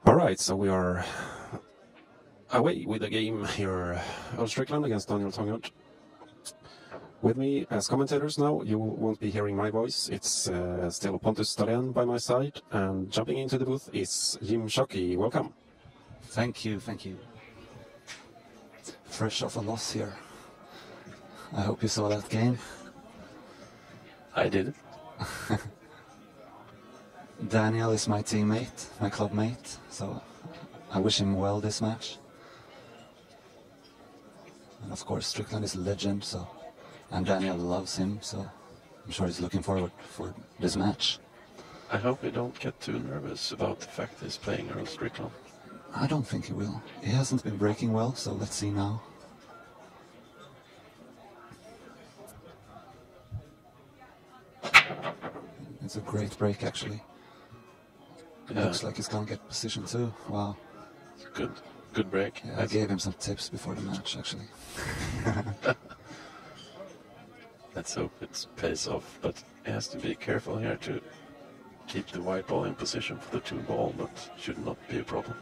Alright, so we are away with the game here. Earl Strickland against Tångudd. With me as commentators now, you won't be hearing my voice. It's still Pontus Dahlén by my side, and jumping into the booth is Jim Shockey. Welcome. Thank you, thank you. Fresh off a loss here. I hope you saw that game. I did. Daniel is my teammate, my club mate, so I wish him well this match. And of course Strickland is a legend, so, and Daniel loves him, so I'm sure he's looking forward for this match. I hope we don't get too nervous about the fact he's playing Earl Strickland. I don't think he will. He hasn't been breaking well, so let's see now. It's a great break, actually. Yeah. Looks like he's gonna get position too. Wow. Good break. Yeah, I gave him some tips before the match, actually. Let's hope it pays off, but he has to be careful here to keep the white ball in position for the 2-ball, but should not be a problem.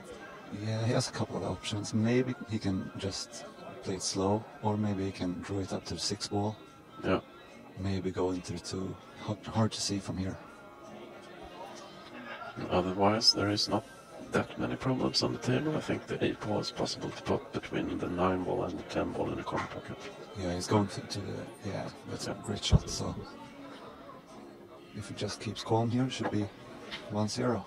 Yeah, he has a couple of options. Maybe he can just play it slow, or maybe he can draw it up to the 6-ball. Yeah. Maybe go into the 2. Hard to see from here. Otherwise, there is not that many problems on the table. I think the 8-ball is possible to put between the 9-ball and the 10-ball in the corner pocket. Yeah, he's going to the... Yeah, that's a great shot, so... If he just keeps calm here, it should be 1-0.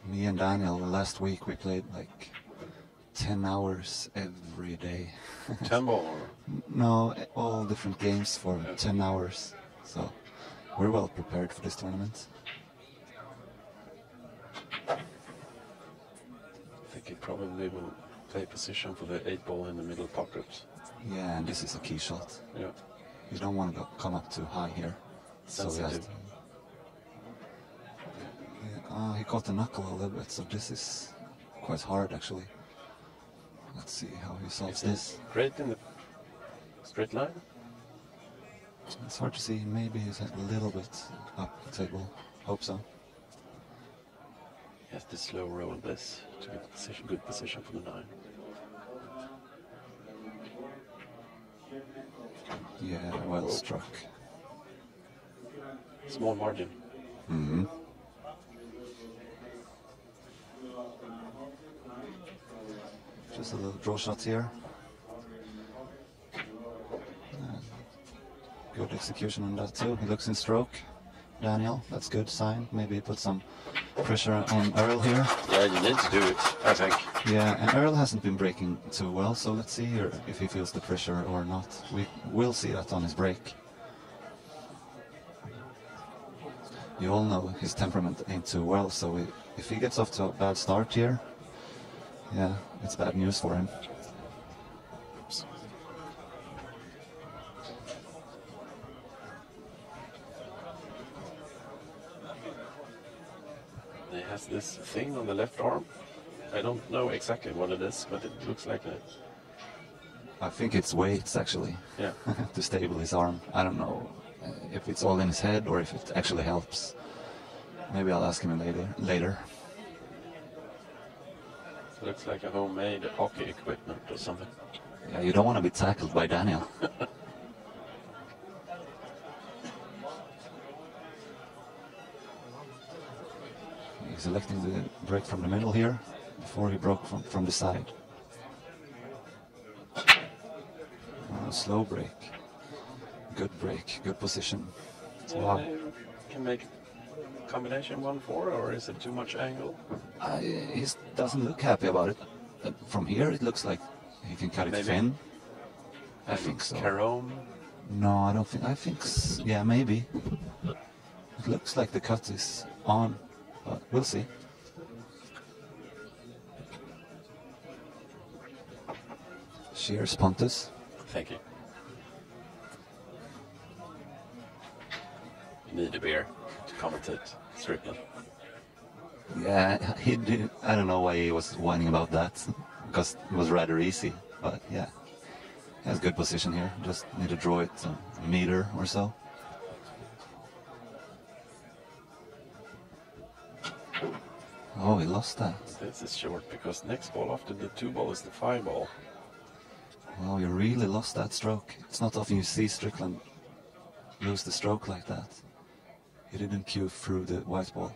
Me and Daniel, last week we played like 10 hours every day. 10-ball? No, all different games for 10 hours. So we're well prepared for this tournament. I think he probably will play position for the 8-ball in the middle pocket. Yeah, and this is a key shot. Yeah. You don't want to come up too high here. So he has to... he caught the knuckle a little bit, so this is quite hard actually. Let's see how he solves this. Great in the straight line. It's hard to see. Maybe he's a little bit up the table. Hope so. He has to slow roll this to get position, good position for the 9. Yeah, well struck. Small margin. Mm-hmm. Just a little draw shot here. Good execution on that too. He looks in stroke. Daniel, that's good sign. Maybe put some pressure on Earl here. Yeah, you need to do it, I think. Yeah, and Earl hasn't been breaking too well, so let's see here if he feels the pressure or not. We will see that on his break. You all know his temperament ain't too well, so if he gets off to a bad start here, yeah, it's bad news for him. He has this thing on the left arm. I don't know exactly what it is, but it looks like a... I think it's weights actually. Yeah. To stable his arm. I don't know if it's all in his head or if it actually helps. Maybe I'll ask him later. It looks like a homemade hockey equipment or something. Yeah, you don't want to be tackled by Daniel. He's selecting the break from the middle here before he broke from the side. Slow break. Good break, good position. Wow. Can make combination 1-4, or is it too much angle? He doesn't look happy about it. From here it looks like he can cut it thin. I think so. Carome? No, I don't think. Yeah, maybe. It looks like the cut is on, but we'll see. Cheers, Pontus. Thank you. You need a beer to commentate Strickland. Yeah, he did. I don't know why he was whining about that, because it was rather easy. But yeah, He has good position here. Just need to draw it a meter or so. Oh, he lost that. This is short because next ball after the 2 ball is the 5 ball. Wow, you really lost that stroke. It's not often you see Strickland lose the stroke like that. He didn't cue through the white ball.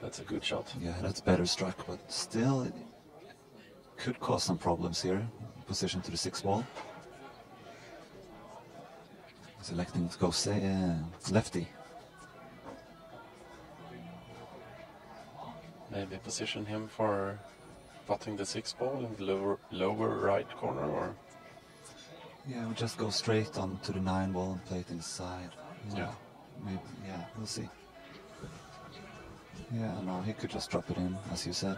That's a good shot. Yeah, that's better struck, but still it could cause some problems here. Position to the 6 ball. He's electing to go lefty. Maybe position him for putting the 6 ball in the lower right corner, or? Yeah, we'll just go straight on to the 9 ball and play it inside. Yeah. Maybe, yeah, we'll see. Yeah, no, he could just drop it in, as you said.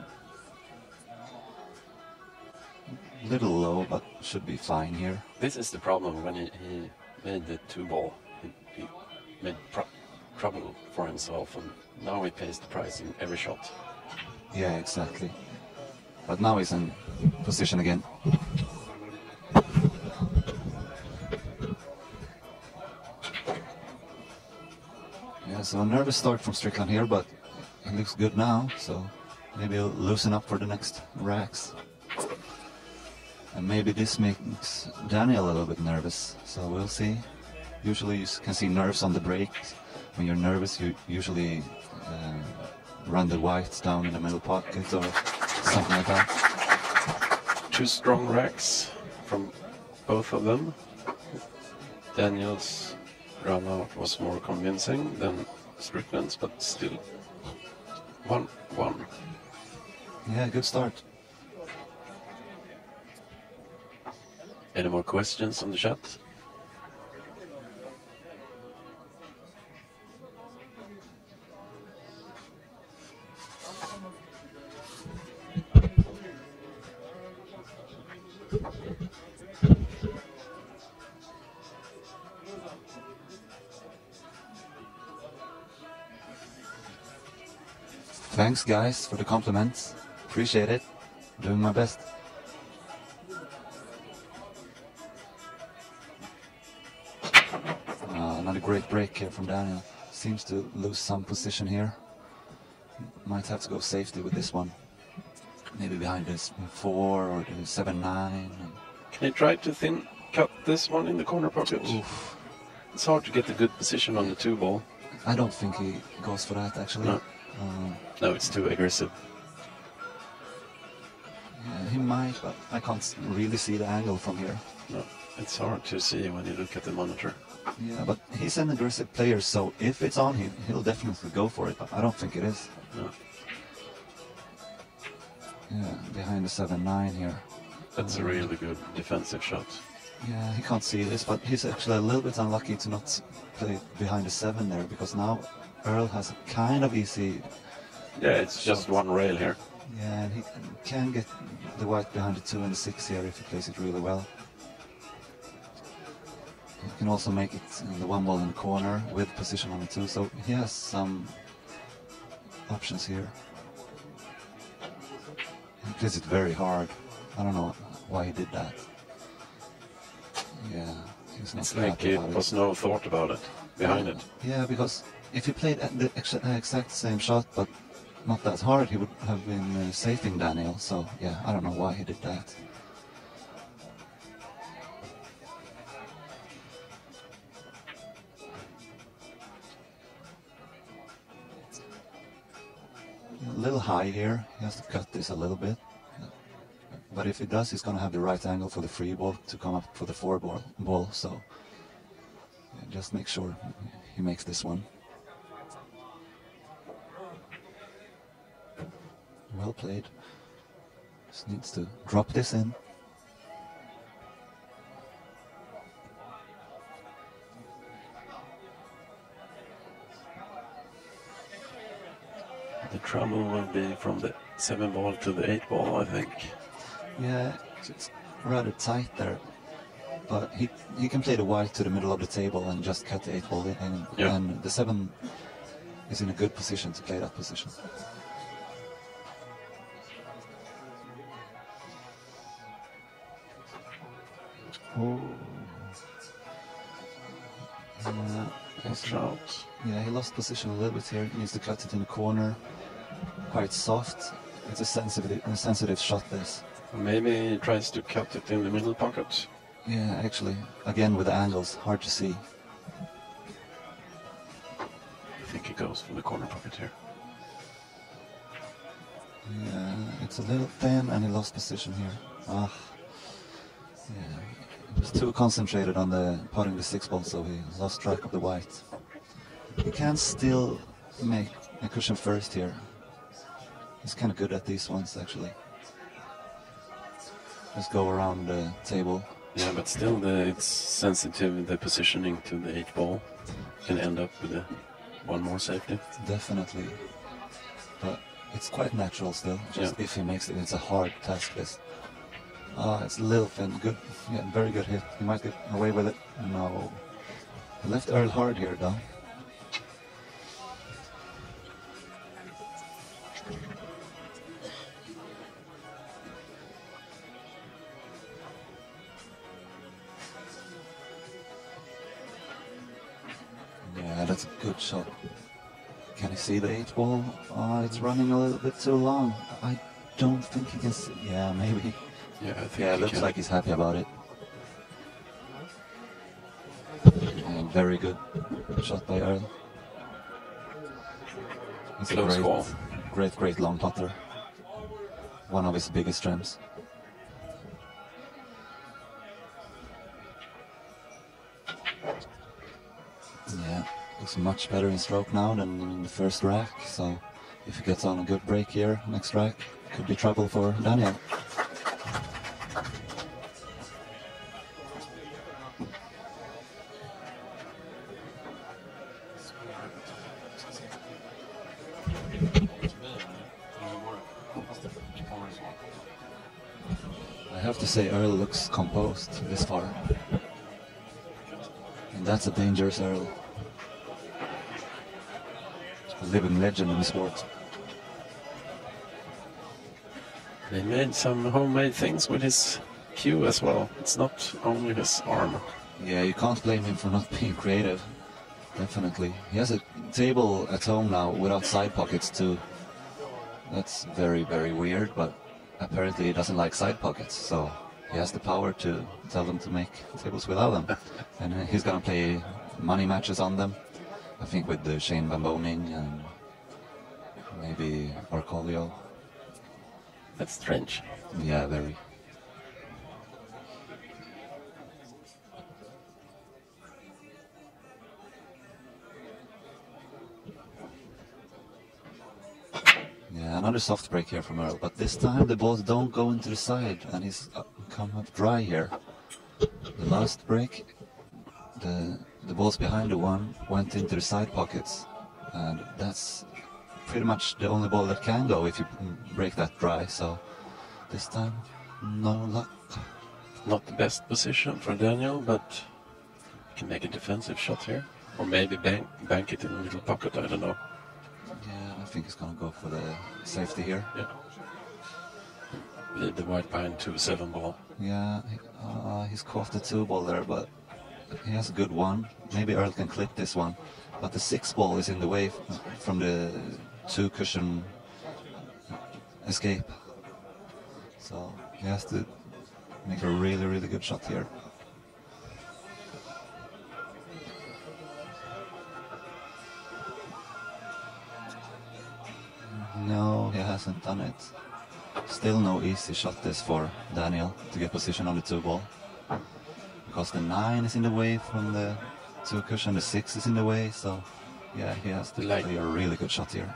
Little low, but should be fine here. This is the problem when he made the 2 ball. He made trouble for himself, and now he pays the price in every shot. Yeah, exactly. But now he's in position again. Yeah, so a nervous start from Strickland here, but he looks good now, so maybe he'll loosen up for the next racks. And maybe this makes Daniel a little bit nervous, so we'll see. Usually you can see nerves on the break. When you're nervous, you usually run the whites down in the middle pocket or something like that. 2 strong racks from both of them. Daniel's run out was more convincing than Strickland's, but still 1-1. Yeah, good start. Any more questions on the chat? Thanks guys for the compliments. Appreciate it. Doing my best. Another great break here from Daniel. Seems to lose some position here. Might have to go safety with this one. Maybe behind this 4 or the 7-9. Can you try to thin cut this one in the corner pocket? Oof. It's hard to get a good position on the 2 ball. I don't think he goes for that actually. No, no, it's too aggressive. Yeah, he might, but I can't really see the angle from here. No, it's hard to see when you look at the monitor. Yeah, but he's an aggressive player, so if it's on him, he'll definitely go for it, but I don't think it is. No. Yeah, behind the 7-9 here. That's a really good defensive shot. Yeah, he can't see this, but he's actually a little bit unlucky to not play behind the 7 there, because now Earl has a kind of easy... Yeah, it's just one rail here. Yeah, and he can get the white behind the 2 and the 6 here if he plays it really well. He can also make it in the 1 ball in the corner with position on the 2, so he has some options here. He plays it very hard. I don't know why he did that. Yeah, he's not It's like it was no thought about it behind it. Yeah, because if he played the exact same shot, but not that hard, he would have been safing Daniel. So yeah, I don't know why he did that. A little high here. He has to cut this a little bit. But if he does, he's going to have the right angle for the free ball to come up for the 4 ball. So yeah, just make sure he makes this one. Well played. Just needs to drop this in. The trouble will be from the 7 ball to the 8 ball, I think. Yeah, it's rather tight there. But he can play the white to the middle of the table and just cut the 8 ball in. Yeah. And the 7 is in a good position to play that position. Oh. Watch out. Yeah, he lost position a little bit here. He needs to cut it in the corner. Quite soft. It's a sensitive shot, this. Maybe he tries to cut it in the middle pocket. Yeah, actually, again with the angles, hard to see. I think he goes for the corner pocket here. Yeah, it's a little thin and he lost position here. Ah, yeah, he was too concentrated on the putting the 6-ball, so he lost track of the white. He can still make a cushion first here. He's kind of good at these ones, actually. Just go around the table. Yeah, but still it's sensitive, the positioning to the 8-ball. Can end up with one more safety. Definitely. But it's quite natural still, just if he makes it. It's a hard task, this. It's a little thin. Good, yeah, very good hit. He might get away with it. No. He left Earl hard here, though. Yeah, that's a good shot. Can you see the 8-ball? It's running a little bit too long. I don't think he can see. Yeah, maybe. Yeah, I think it looks like he's happy about it. And very good shot by Earl. He's Close a call. great long putter. One of his biggest strengths. Yeah, looks much better in stroke now than in the first rack. So if he gets on a good break here, next rack, could be trouble for Daniel. I have to say Earl looks composed this far. And that's a dangerous Earl. A living legend in the sport. They made some homemade things with his cue as well. It's not only his arm. Yeah, you can't blame him for not being creative. Definitely. He has a table at home now without side pockets too. That's very weird, but apparently he doesn't like side pockets, so he has the power to tell them to make tables without them. And he's gonna play money matches on them. I think with the Shane Bamboning and maybe Arcolio. That's strange. Yeah, very. Yeah, another soft break here from Earl, but this time the balls don't go into the side, and he's come up dry here. The last break, the balls behind the one went into the side pockets, and that's pretty much the only ball that can go if you break that dry, so this time, no luck. Not the best position for Daniel, but he can make a defensive shot here. Or maybe bank it in a little pocket, I don't know. Yeah, I think he's gonna go for the safety here. Yeah. Leave the white behind 2-7 ball. Yeah, he's caught the 2-ball there, but he has a good one. Maybe Earl can clip this one, but the 6-ball is in the way from the 2-cushion escape. So he has to make a really good shot here. No, he hasn't done it. Still no easy shot this for Daniel to get position on the 2-ball. Because the 9 is in the way from the 2-cushion, the 6 is in the way, so yeah, he has to play a really good shot here.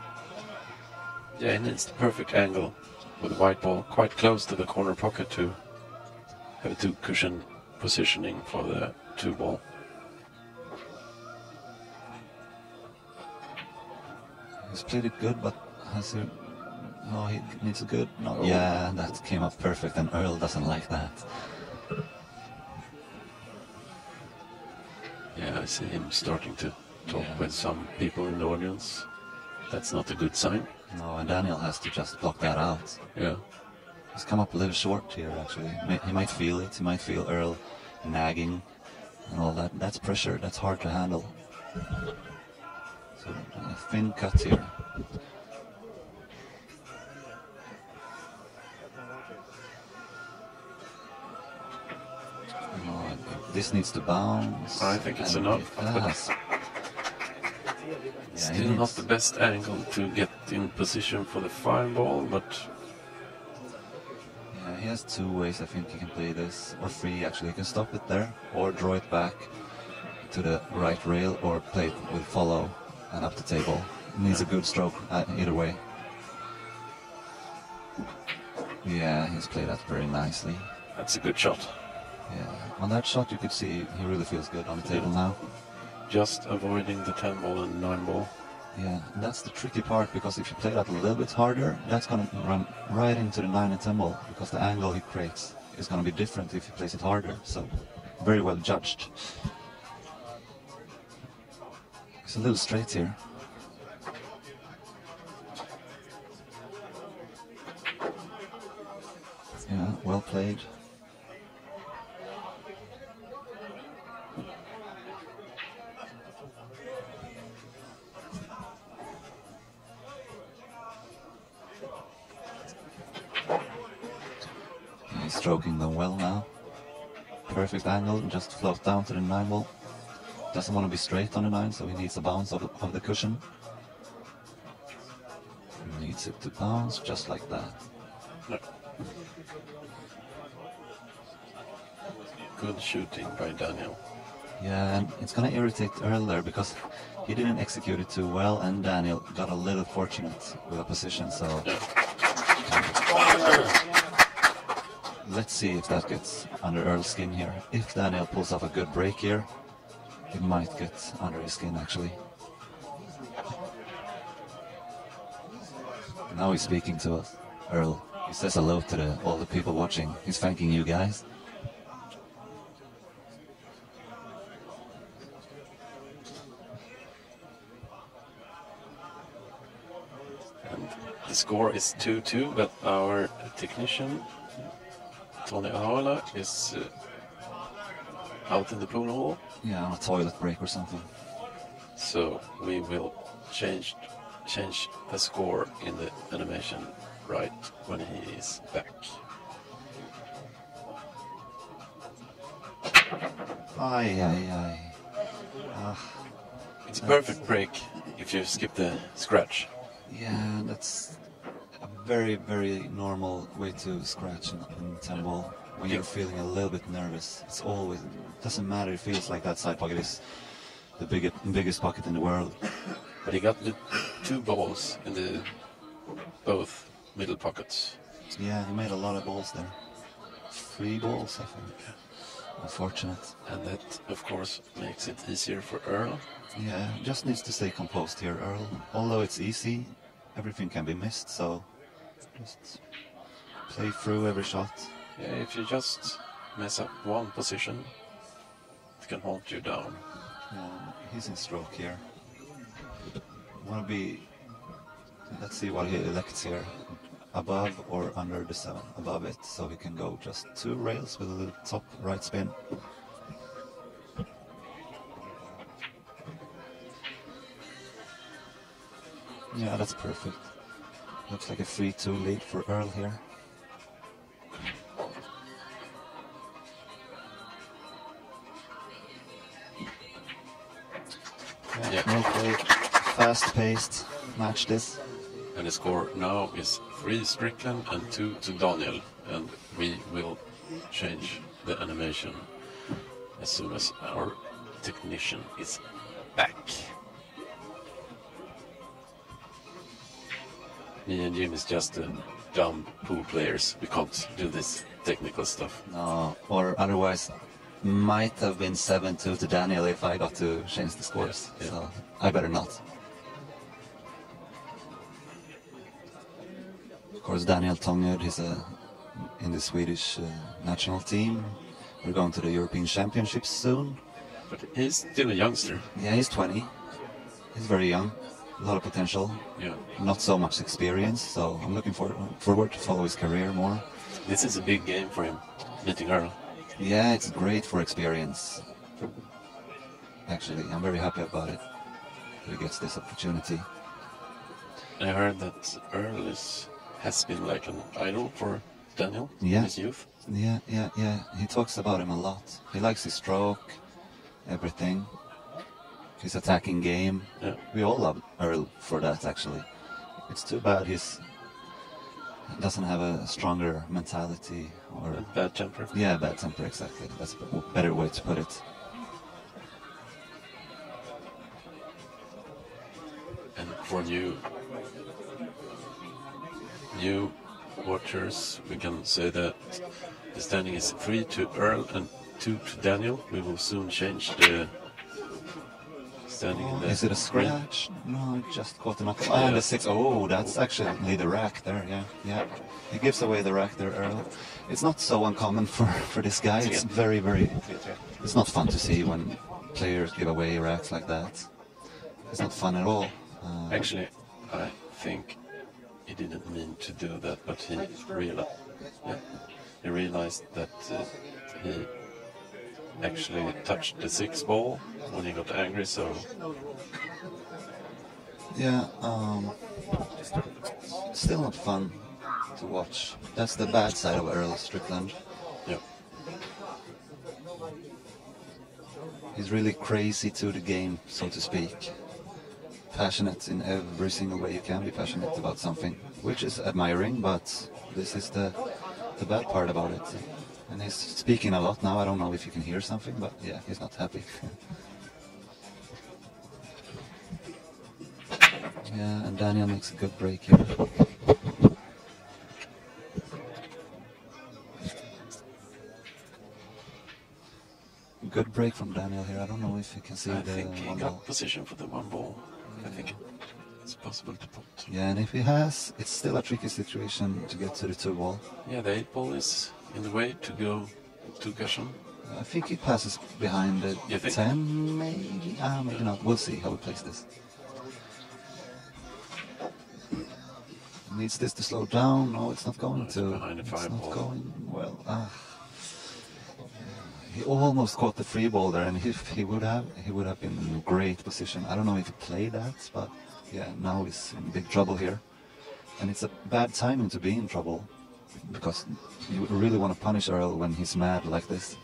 Yeah, he needs the perfect angle with the white ball quite close to the corner pocket to have a 2-cushion positioning for the 2-ball. He's played it good, but has he... No, he needs a good... No, oh. Yeah, that came up perfect, and Earl doesn't like that. Yeah, I see him starting to talk with some people in the audience. That's not a good sign. No, and Daniel has to just block that out. Yeah. He's come up a little short here, actually. He might feel it. He might feel Earl nagging and all that. That's pressure, that's hard to handle. So a thin cut here. This needs to bounce. I think it's enough. Still not the best angle to get in position for the fireball, but... Yeah, he has two ways I think he can play this, or three actually. He can stop it there, or draw it back to the right rail, or play it with follow and up the table. He needs a good stroke either way. Yeah, he's played that very nicely. That's a good shot. Yeah, on that shot you could see he really feels good on the table now. Just avoiding the 10 ball and 9 ball. Yeah, that's the tricky part, because if you play that a little bit harder, that's going to run right into the 9 and 10 ball, because the angle he creates is going to be different if he plays it harder. So, very well judged. He's a little straight here. Yeah, well played. He's stroking them well now. Perfect angle, just float down to the 9 ball. Doesn't want to be straight on the 9, so he needs a bounce of the cushion. He needs it to bounce just like that. No. Good shooting by Daniel. Yeah, and it's gonna irritate Earl there, because he didn't execute it too well, and Daniel got a little fortunate with a position, so... Yeah. Let's see if that gets under Earl's skin here. If Daniel pulls off a good break here, it might get under his skin actually. Now he's speaking to us, Earl. He says hello to all the people watching. He's thanking you guys. And the score is 2-2, but our technician Tångudd is out in the pool hall. Yeah, on a toilet break or something. So we will change the score in the animation right when he is back. Ay, ay, ay. It's a perfect break if you skip the scratch. Yeah, that's a very, very normal way to scratch in 10 ball when you're feeling a little bit nervous. It's always, doesn't matter, it feels like that side pocket is the biggest pocket in the world. But he got the 2 balls in the both middle pockets. Yeah, he made a lot of balls there. 3 balls, I think. Unfortunate. And that, of course, makes it easier for Earl. Yeah, just needs to stay composed here, Earl. Although it's easy, everything can be missed, so just play through every shot. Yeah, if you just mess up one position, it can hold you down. Yeah, he's in stroke here. Wanna be... Let's see what he elects here. Above or under the 7? Above it, so he can go just 2 rails with a little top right spin. Yeah, that's perfect. Looks like a 3-2 lead for Earl here. Yeah. Well played. Fast-paced. Match this. And the score now is 3 Strickland and 2 to Daniel. And we will change the animation as soon as our technician is back. Me and Jim is just dumb pool players. We can't do this technical stuff. No, or otherwise might have been 7-2 to Daniel if I got to change the scores. Yeah. So I better not. Of course, Daniel Tångudd is in the Swedish national team. We're going to the European Championships soon. But he's still a youngster. Yeah, he's 20. He's very young. A lot of potential. Yeah. Not so much experience, so I'm looking forward to follow his career more. This is a big game for him, meeting Earl. Yeah, it's great for experience. Actually, I'm very happy about it. He gets this opportunity. I heard that Earl has been like an idol for Daniel in his youth. Yeah. He talks about him a lot. He likes his stroke, everything. His attacking game. Yeah. We all love Earl for that, actually. It's too bad he doesn't have a stronger mentality or bad temper. Yeah, bad temper, exactly. That's a better way to put it. And for new watchers, we can say that the standing is 3 to Earl and 2 to Daniel. We will soon change the standing in the Is it a screen. scratch? No, it just caught the knuckle. And the 6. Oh, that's actually the rack there, yeah. He gives away the rack there, Earl. It's not so uncommon for this guy. It's very, very... It's not fun to see when players give away racks like that. It's not fun at all. Actually, I think he didn't mean to do that, but he realized that he actually touched the 6 ball when he got angry, so... Yeah, still not fun to watch. That's the bad side of Earl Strickland. Yeah. He's really crazy to the game, so to speak. Passionate in every single way you can be passionate about something, which is admiring, but this is the bad part about it. And he's speaking a lot now. I don't know if you can hear something, but yeah, he's not happy. Yeah, and Daniel makes a good break here. Good break from Daniel here. I don't know if you can see I the think he one got ball. position for the 1 ball. I think it's possible to put. Yeah, and if he has, it's still a tricky situation to get to the 2 ball. Yeah, the 8 ball is in the way to go to Gershon. I think he passes behind the You think? 10, maybe? Maybe not. We'll see how he plays this. Needs this to slow down. No, it's not going it's to. behind the 5 it's not ball. going well. He almost caught the 3 ball there, and if he would have been in a great position. I don't know if he played that, but yeah, now he's in big trouble here. And it's a bad timing to be in trouble, because you really want to punish Earl when he's mad like this.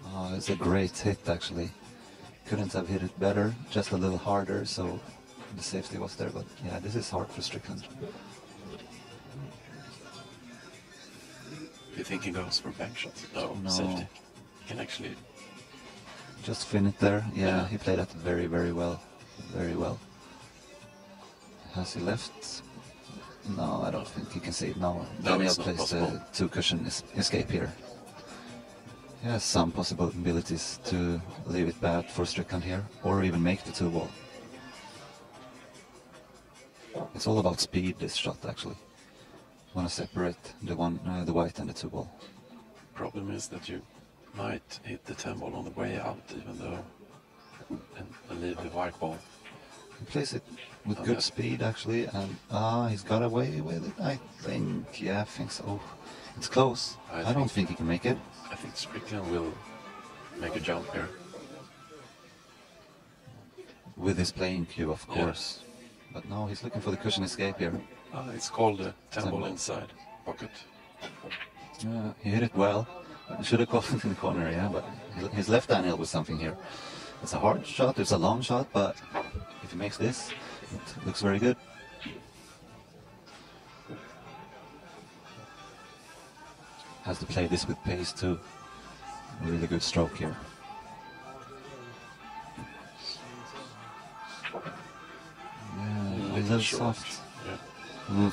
Oh, it's a great hit, actually. Couldn't have hit it better, just a little harder, so the safety was there. But yeah, this is hard for Strickland. You think he goes for bank shots? No, No. safety. He can actually... Just fin it there. Yeah, Yeah. he played that very, very well. Very well. Has he left? No, I don't think he can see it now. No, Daniel it's not plays possible. the 2 cushion escape here. He has some possibilities to leave it bad for Strickland here, or even make the 2 ball. It's all about speed, this shot, actually. Want to separate the white and the 2 ball. Problem is that you might hit the 10 ball on the way out, even though... and leave the white ball. He plays it with Oh, good yeah. speed, actually, and he's got away with it, I think. Yeah, I think so. It's close. I don't think he can make it. I think Strickland will make a jump here. With his playing cue, of Yeah. course. But no, he's looking for the cushion escape here. It's called the 10 10 ball ball. inside pocket. Yeah, he hit it well. He should have caught it in the corner, yeah, but he's left Daniel with something here. It's a hard shot, it's a long shot, but if he makes this, it looks very good. Has to play this with pace too. A really good stroke here. Yeah, a little short. soft. Yeah.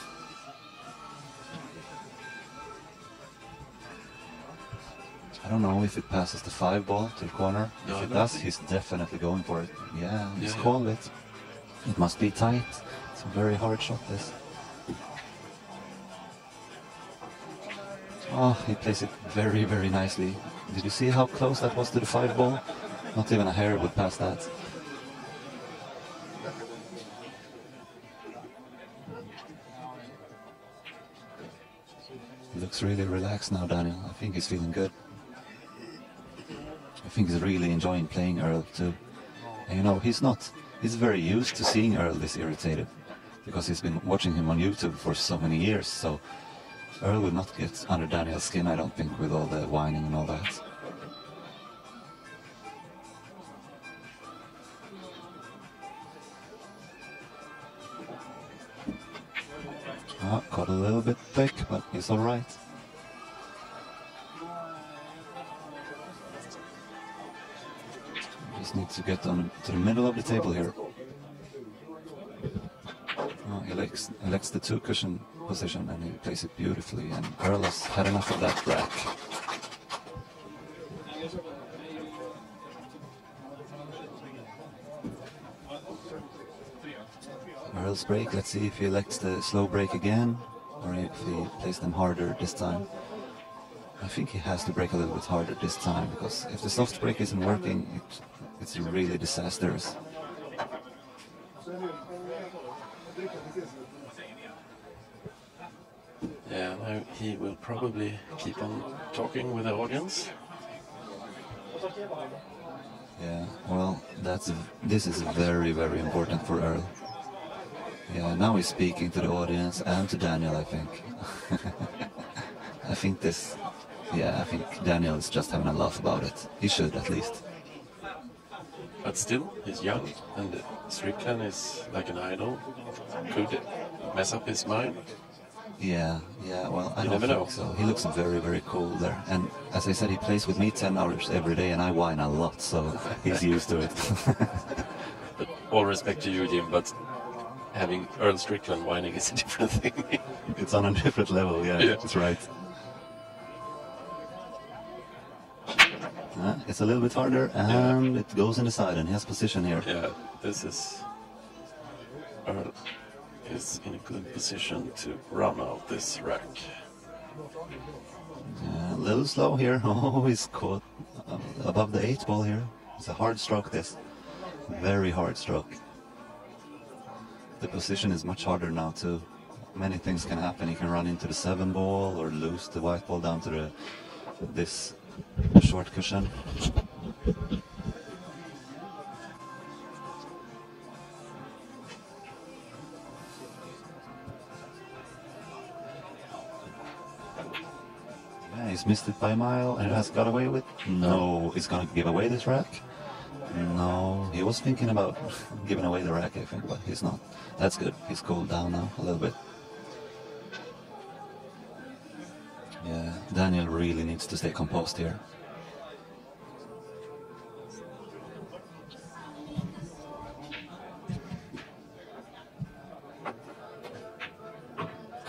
I don't know if it passes the 5 ball to the corner. No, If it no. does, he's definitely going for it. Yeah, he's Yeah. called it. It must be tight. It's a very hard shot, this. Oh, he plays it very, very nicely. Did you see how close that was to the 5 ball? Not even a hair would pass that. Looks really relaxed now, Daniel. I think he's feeling good. I think he's really enjoying playing Earl too. And you know, he's very used to seeing Earl this irritated, because he's been watching him on YouTube for so many years, so Earl would not get under Daniel's skin, I don't think, with all the whining and all that. Oh, got a little bit thick, but he's alright. Just need to get on to the middle of the table here. Oh, he elects the 2-cushion position and he plays it beautifully, and Earl has had enough of that rack. Earl's break, let's see if he elects the slow break again, or if he plays them harder this time. I think he has to break a little bit harder this time, because if the soft break isn't working, it's really disastrous. Yeah, now he will probably keep on talking with the audience. Yeah, well, this is very, very important for Earl. Yeah, now he's speaking to the audience and to Daniel, I think. I think Daniel is just having a laugh about it. He should, at least. But still, he's young, and Strickland is like an idol. Could mess up his mind. Yeah, well, I You don't never know. think so. He looks very, very cool there. And as I said, he plays with me 10 hours every day, and I whine a lot, so he's used to it. But all respect to you, Jim, but having Earl Strickland whining is a different thing. It's on a different level, yeah, that's right. It's a little bit harder, and it goes in the side, and he has position here. Yeah, this is... Earl is in a good position to run out this rack. A little slow here. Oh, he's caught above the 8 ball here. It's a hard stroke, this. Very hard stroke. The position is much harder now too. Many things can happen. He can run into the 7 ball or lose the white ball down to this short cushion. Yeah, he's missed it by a mile and has got away with. No, he's gonna give away this rack. No, he was thinking about giving away the rack, I think, but he's not. That's good. He's cooled down now a little bit. Yeah, Daniel really needs to stay composed here.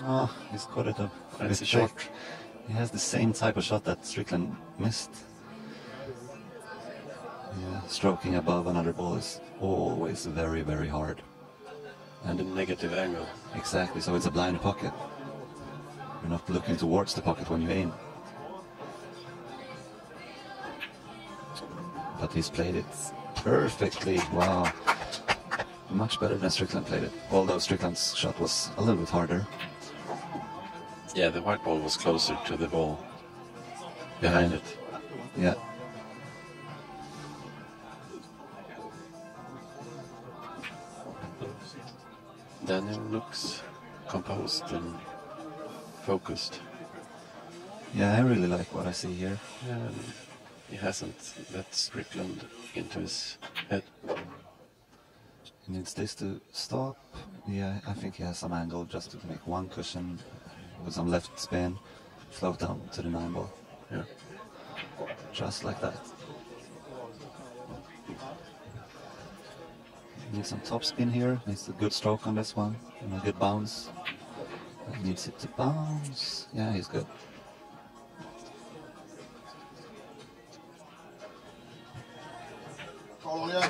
Oh, he's caught it up. That's a shot. He has the same type of shot that Strickland missed. Yeah, stroking above another ball is always very, very hard. And a negative angle. Exactly, so it's a blind pocket. You're not looking towards the pocket when you aim. But he's played it perfectly. Wow. Much better than Strickland played it. Although Strickland's shot was a little bit harder. Yeah, the white ball was closer to the ball behind it. Yeah. Daniel looks composed and focused. Yeah, I really like what I see here. And he hasn't let Strickland into his head. He needs this to stop. Yeah, I think he has some angle just to make one cushion with some left spin, float down to the 9 ball. Yeah. Just like that. Needs some top spin here. Needs a good stroke on this one and a good bounce. Needs it to bounce. Yeah, he's good. Oh, yeah.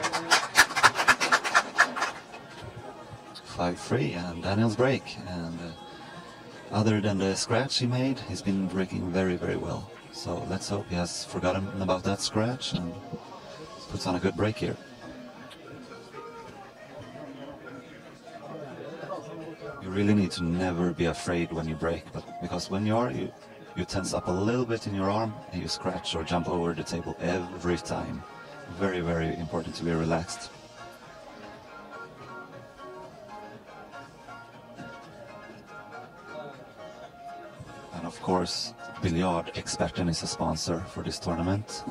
5-3 and Daniel's break. And other than the scratch he made, he's been breaking very, very well. So let's hope he has forgotten about that scratch and puts on a good break here. You really need to never be afraid when you break, but because when you are, you tense up a little bit in your arm and you scratch or jump over the table every time. Very, very important to be relaxed. And of course, Biljardexperten is a sponsor for this tournament.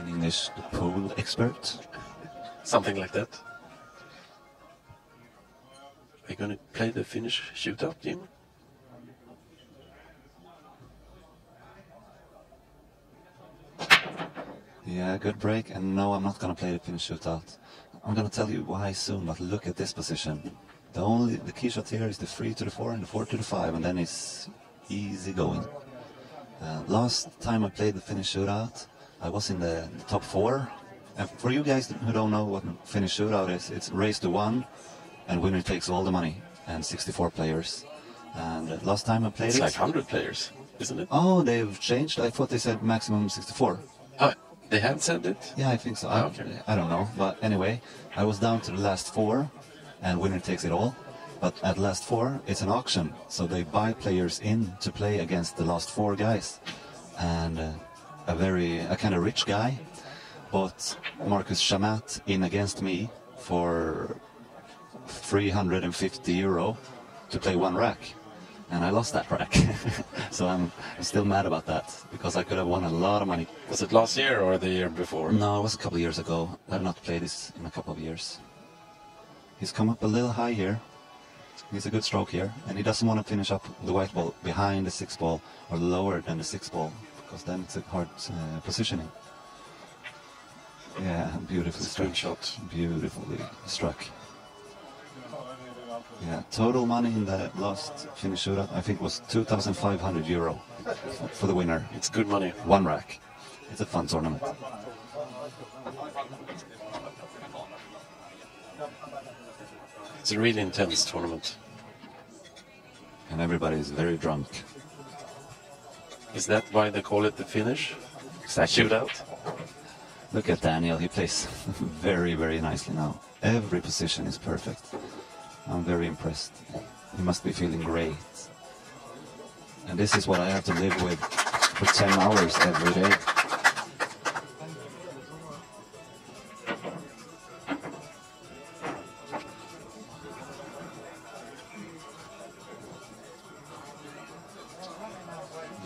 In English, the pool expert. Something like that. Are you going to play the Finnish shootout, Jim? Yeah, good break. And no, I'm not going to play the Finnish shootout. I'm going to tell you why soon, but look at this position. The key shot here is the 3 to the 4 and the 4 to the 5, and then it's easy going. Last time I played the Finnish shootout, I was in the top 4. And for you guys who don't know what Finnish shootout is, it's race to 1, and winner takes all the money, and 64 players. And last time I played it's it... like 100 players, isn't it? Oh, they've changed? I thought they said maximum 64. They have said it? Yeah, I think so. Okay. I don't know. But anyway, I was down to the last 4, and winner takes it all. But at last 4, it's an auction. So they buy players in to play against the last 4 guys. And a kind of rich guy bought Marcus Chamat in against me for 350 euro to play 1 rack. And I lost that rack. So I'm still mad about that, because I could have won a lot of money. Was it last year or the year before? No, it was a couple of years ago. I've not played this in a couple of years. He's come up a little high here. He's a good stroke here, and he doesn't want to finish up the white ball behind the 6 ball or lower than the 6 ball, because then it's a hard positioning. Yeah, beautifully struck. Shot. Beautifully struck. Yeah, total money in the last Finnish shootout, I think, was 2,500 euro for the winner. It's good money. 1 rack. It's a fun tournament. It's a really intense tournament. And everybody is very drunk. Is that why they call it the Finnish Exactly. shootout? Look at Daniel, he plays very, very nicely now. Every position is perfect. I'm very impressed. He must be feeling great. And this is what I have to live with for 10 hours every day.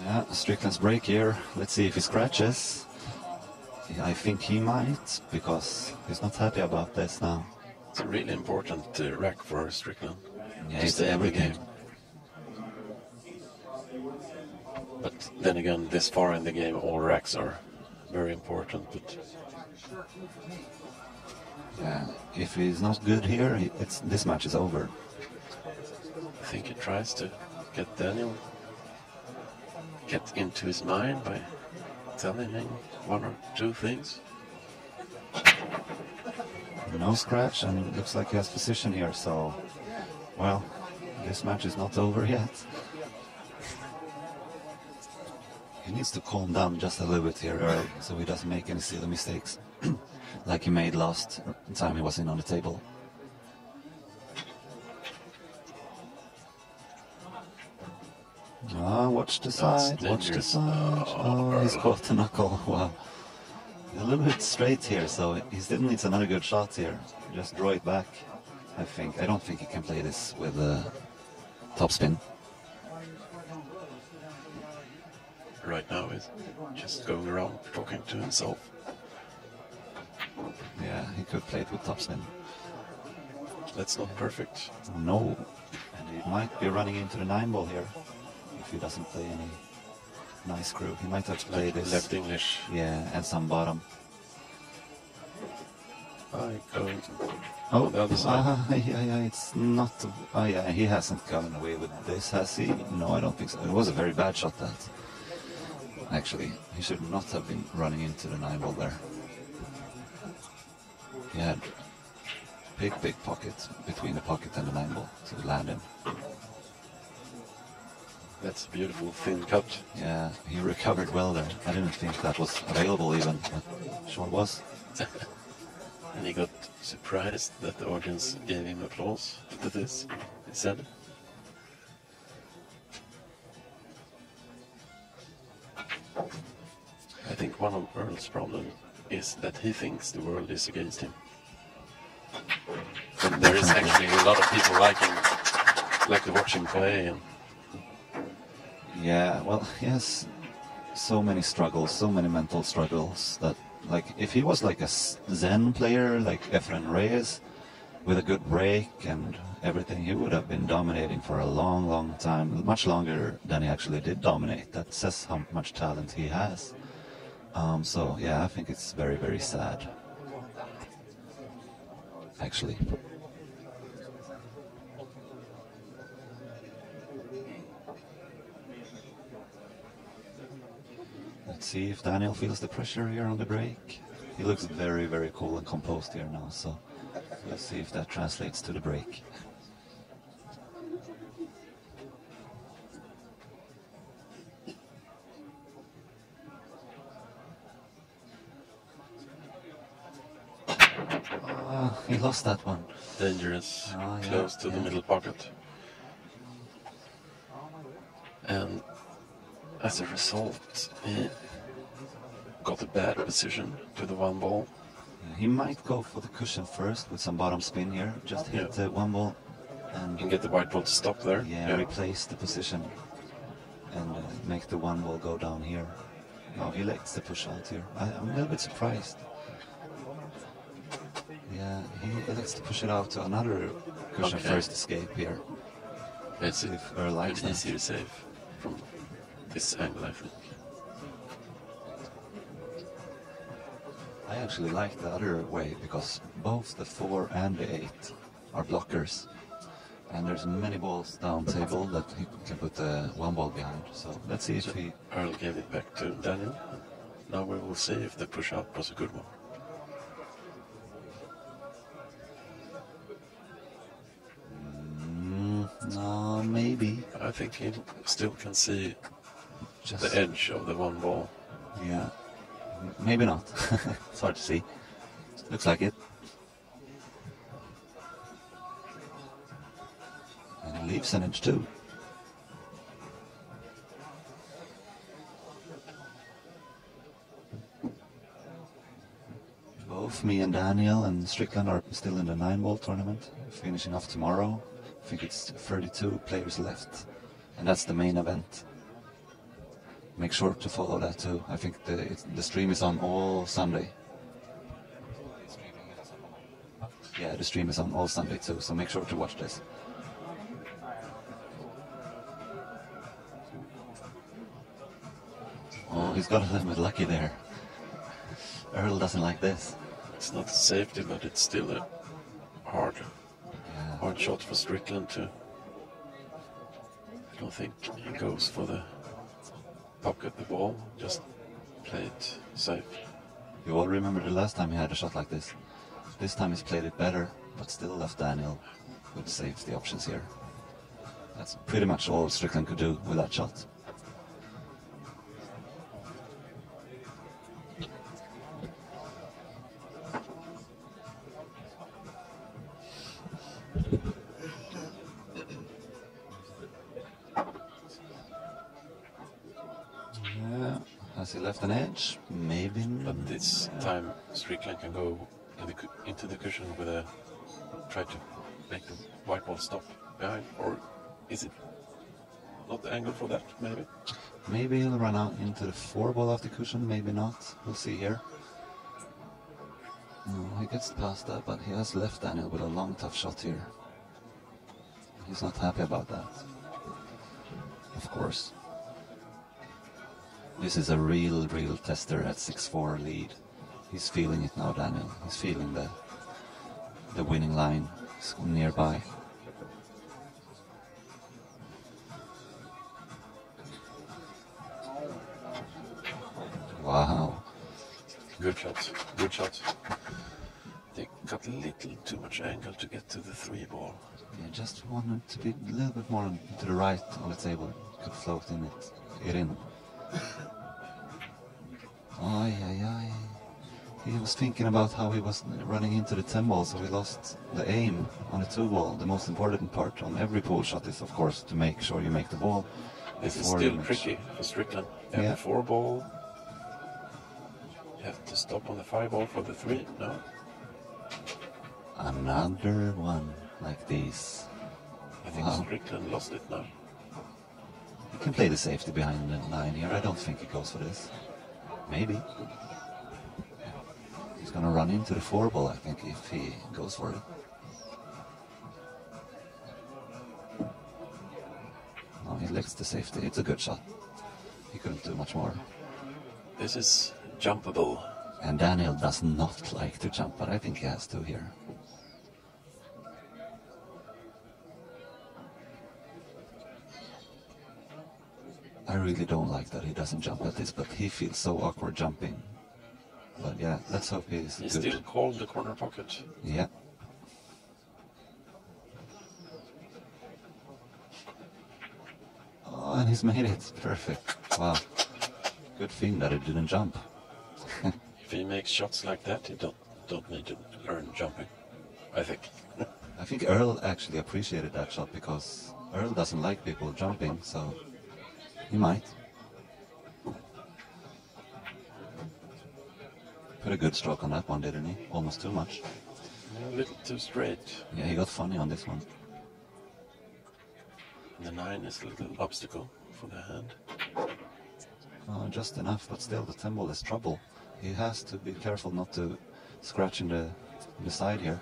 Yeah, Strickland's break here. Let's see if he scratches. I think he might, because he's not happy about this now. It's a really important rack for Strickland. Yeah, Just it's every everything. game. But then again, this far in the game, all racks are very important. But Yeah, if he's not good here, this match is over. I think he tries to get Daniel get into his mind by telling him 1 or 2 things. No scratch, and it looks like he has position here, so, well, this match is not over yet. He needs to calm down just a little bit here, Earl, so he doesn't make any silly mistakes, like he made last time he was in on the table. Ah, watch the side, watch the side. Oh, he's caught the knuckle, wow. A little bit straight here, so he still needs another good shot here. Just draw it back, I think. I don't think he can play this with topspin. Right now he's just going around talking to himself. Yeah, he could play it with topspin. That's not perfect. No, and he might be running into the 9 ball here if he doesn't play any nice screw. He might have to play Like this. left English. Yeah, and some bottom. Going Oh, on the other side. yeah, it's not. Oh, yeah, he hasn't gone away with this, has he? No, I don't think so. It was a very bad shot, that. Actually, he should not have been running into the 9 ball there. He had big pocket between the pocket and the 9 ball to land him. That's a beautiful thin cut. Yeah, he recovered well there. I didn't think that was available even, but sure was. And he got surprised that the audience gave him applause after this, he said. think one of Earl's problems is that he thinks the world is against him. And there is actually a lot of people like to watch him play. And yeah, well, he has so many struggles, so many mental struggles that, like, if he was like a Zen player like Efren Reyes with a good break and everything, he would have been dominating for a long, long time, much longer than he actually did dominate. That says how much talent he has. So yeah, I think it's very, very sad, actually. Let's see if Daniel feels the pressure here on the break. He looks very, very cool and composed here now, so let's see if that translates to the break. He lost that one. Dangerous, close to the middle pocket. And as a result, he got a bad position to the one ball. He might go for the cushion first with some bottom spin here. Just hit the one ball and get the white ball to stop there. Yeah, replace the position and make the one ball go down here. No, he likes the push out here. I'm a little bit surprised. Yeah, he likes to push it out to another cushion first escape here. It's if Earl likes an easier save from this angle, I think. I actually like the other way because both the 4 and the 8 are blockers. And there's many balls down table that he can put the one ball behind. So let's see if he... Earl gave it back to Daniel. Now we will see if the push out was a good one. No, maybe. I think he still can see just the edge of the one ball. Yeah, maybe not. It's hard to see. Looks like it. And he leaves an edge too. Both me and Daniel and Strickland are still in the 9-ball tournament, finishing off tomorrow. I think it's 32 players left, and that's the main event. Make sure to follow that too. I think the stream is on all Sunday. Yeah, the stream is on all Sunday too, so make sure to watch this. Oh, he's got a little bit lucky there. Earl doesn't like this. It's not safety, but it's still a hard shot for Strickland too. I don't think he goes for the pocket the ball, just play it safe. You all remember the last time he had a shot like this. This time he's played it better, but still left Daniel with safety options here. That's pretty much all Strickland could do with that shot. Has he left an edge? Maybe. But this time Strickland can go into the cushion with a try to make the white ball stop behind, or is it not the angle for that? Maybe. Maybe he'll run out into the 4-ball off the cushion. Maybe not. We'll see here. No, he gets past that, but he has left Daniel with a long, tough shot here. He's not happy about that. Of course. This is a real tester at 6-4 lead. He's feeling it now, Daniel. He's feeling the winning line is nearby. Wow. Good shot. Good shot. They got a little too much angle to get to the 3-ball. Yeah, just wanted to be a little bit more to the right on the table. Could float it in. Ay, ay, ay. He was thinking about how he was running into the 10-ball, so he lost the aim on the 2-ball. The most important part on every pool shot is, of course, to make sure you make the ball. This is still tricky for Strickland. And the 4-ball, You have to stop on the fireball for the 3. No. Another one like these. I think Strickland lost it now. He can play the safety behind the 9 here. I don't think he goes for this. Maybe. He's gonna run into the 4 ball, I think, if he goes for it. Oh, he licks the safety. It's a good shot. He couldn't do much more. This is jumpable. And Daniel does not like to jump, but I think he has to here. I really don't like that he doesn't jump at this, but he feels so awkward jumping. But yeah, let's hope he's good. Still called the corner pocket. Yeah. Oh, and he's made it. Perfect. Wow. Good thing that it didn't jump. If he makes shots like that, he don't need to learn jumping, I think. I think Earl actually appreciated that shot because Earl doesn't like people jumping, so he might. Put a good stroke on that one, didn't he? Almost too much. A little too straight. Yeah, he got funny on this one. The 9 is a little obstacle for the hand. Oh, just enough, but still the 10 ball is trouble. He has to be careful not to scratch in the side here.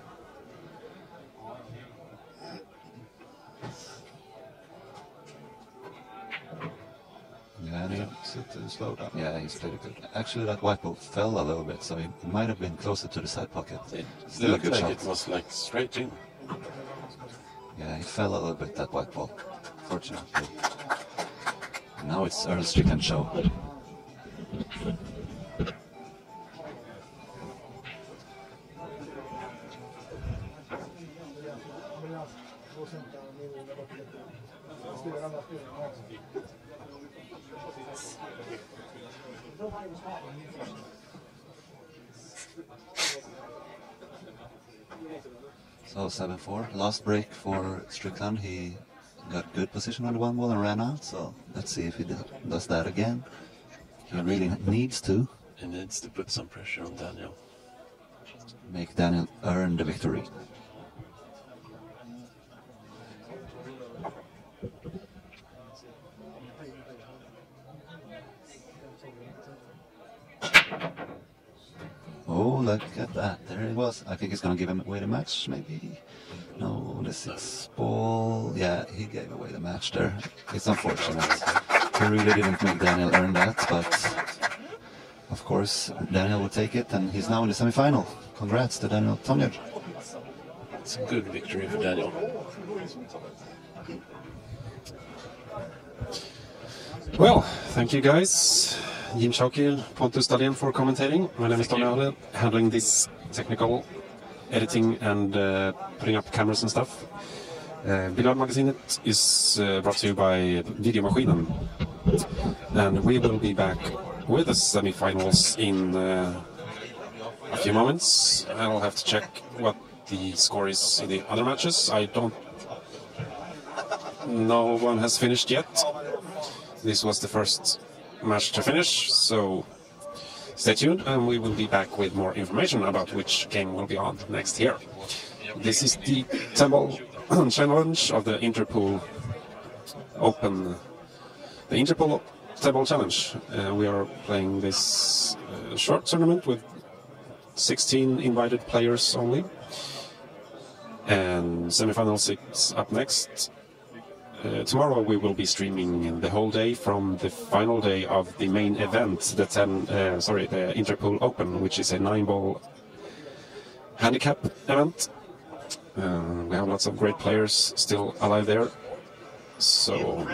Yeah, and he needs to slow down. Yeah, he's played it good. Actually, that white ball fell a little bit, so he might have been closer to the side pocket. It Still a good like shot. it was like straight in. Yeah, he fell a little bit, that white ball, fortunately. And now it's Earl Strickland show. So 7-4, last break for Strickland. He got good position on the 1 ball and ran out, so let's see if he does that again. He really needs to. He needs to put some pressure on Daniel. Make Daniel earn the victory. Oh, look at that. There he was. I think he's going to give him away the match, maybe. No, the 6 ball. Yeah, he gave away the match there. It's unfortunate. He really didn't make Daniel earn that, but of course Daniel will take it, and he's now in the semi-final. Congrats to Daniel Tångudd. It's a good victory for Daniel. Well, thank you guys. Jim Schaukel, Pontus Dahlén for commentating. My name is Tångudd, handling this technical editing and putting up cameras and stuff. Videomaskinen is brought to you by Videomaskinen. And we will be back with the semi-finals in a few moments. I'll have to check what the score is in the other matches. No one has finished yet. This was the first match to finish, so stay tuned and we will be back with more information about which game will be on next year. This is the 10 ball challenge of the Interpool Open. The Interpool 10 ball challenge. We are playing this short tournament with 16 invited players only. And semi-finals is up next. Tomorrow we will be streaming the whole day from the final day of the main event, the Interpool Open, which is a 9-ball handicap event. We have lots of great players still alive there. So